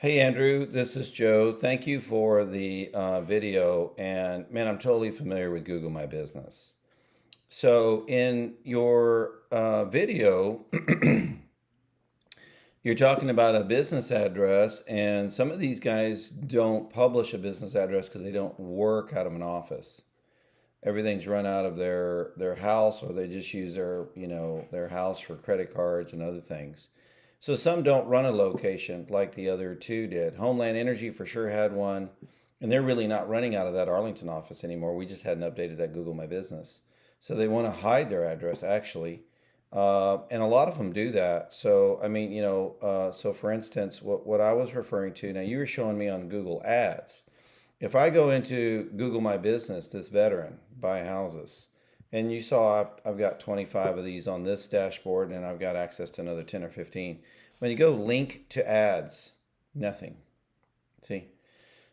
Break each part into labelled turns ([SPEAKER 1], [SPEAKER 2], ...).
[SPEAKER 1] Hey Andrew, this is Joe. Thank you for the video. And man, I'm totally familiar with Google My Business. So in your video, you're talking about a business address, and some of these guys don't publish a business address because they don't work out of an office. Everything's run out of their house, or they just use their house for credit cards and other things. So some don't run a location like the other two did. Homeland Energy for sure had one, and they're really not running out of that Arlington office anymore. We just hadn't updated that Google My Business. So they want to hide their address actually. And a lot of them do that. So, I mean, so for instance, what I was referring to, now you were showing me on Google Ads. If I go into Google My Business, this veteran, buy houses, and you saw I've got 25 of these on this dashboard, and I've got access to another 10 or 15. When you go link to ads, nothing. See?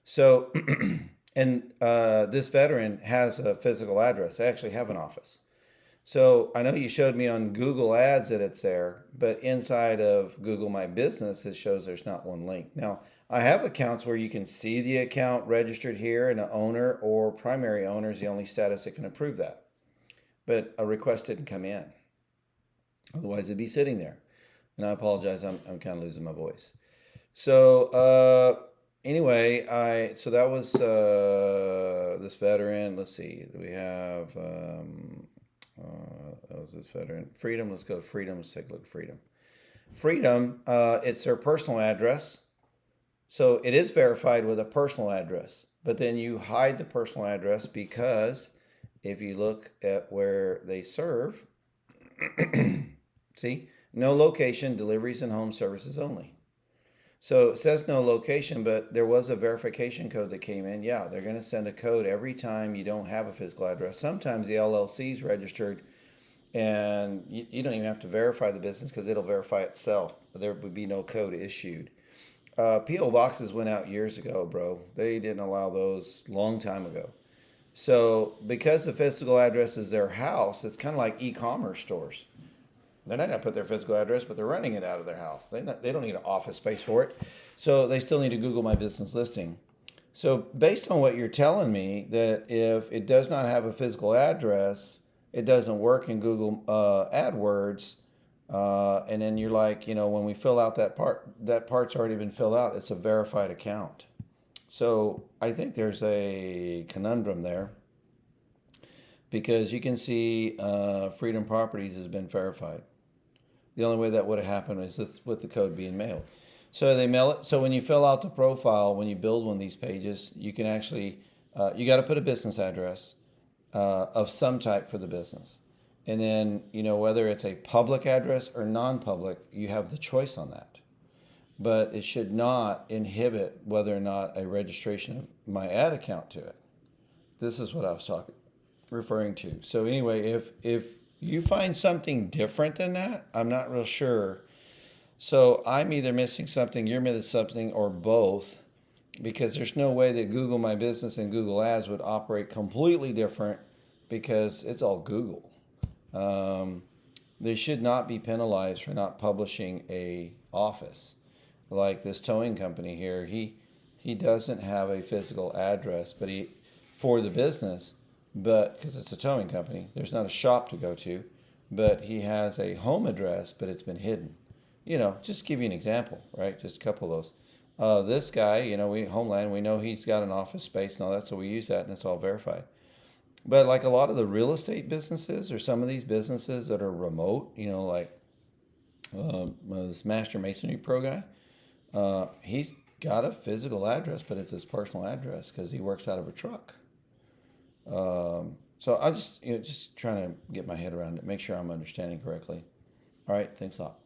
[SPEAKER 1] So, and this veteran has a physical address. They actually have an office. So I know you showed me on Google Ads that it's there, but inside of Google My Business, it shows there's not one link. Now, I have accounts where you can see the account registered here, and an owner or primary owner is the only status that can approve that. But a request didn't come in. Otherwise, it'd be sitting there. And I apologize, I'm kind of losing my voice. So, anyway, so that was this veteran. Let's see, we have. That was this veteran. Freedom. Let's go to Freedom. Let's take a look at Freedom. Freedom. It's their personal address, so it is verified with a personal address. But then you hide the personal address because if you look at where they serve, see, no location, deliveries and home services only. So it says no location, but there was a verification code that came in. Yeah, they're going to send a code every time you don't have a physical address. Sometimes the LLC is registered and you don't even have to verify the business because it'll verify itself. There would be no code issued. PO boxes went out years ago, bro. They didn't allow those long time ago. So because the physical address is their house, it's kind of like e-commerce stores. They're not going to put their physical address, but they're running it out of their house. They don't need an office space for it. So they still need to Google My Business listing. So based on what you're telling me, that if it does not have a physical address, it doesn't work in Google AdWords. And then you're like, when we fill out that part's already been filled out. It's a verified account. So I think there's a conundrum there because you can see Freedom Properties has been verified. The only way that would have happened is with the code being mailed. So they mail it. So when you fill out the profile, when you build one of these pages, you can actually, you got to put a business address of some type for the business. And then, whether it's a public address or non-public, you have the choice on that. But it should not inhibit whether or not a registration of my ad account to it. This is what I was referring to. So anyway, if you find something different than that, I'm not real sure. So I'm either missing something, you're missing something, or both, because there's no way that Google My Business and Google Ads would operate completely different because it's all Google. They should not be penalized for not publishing a office. Like this towing company here, he doesn't have a physical address, but for the business, but because it's a towing company, there's not a shop to go to, but he has a home address, but it's been hidden. Just to give you an example, right? Just a couple of those. This guy, Homeland, we know he's got an office space and all that, so we use that and it's all verified. But like a lot of the real estate businesses or some of these businesses that are remote, like this Master Masonry Pro guy, he's got a physical address, but it's his personal address because he works out of a truck. So I'm just trying to get my head around it, make sure I'm understanding correctly. All right, thanks a lot.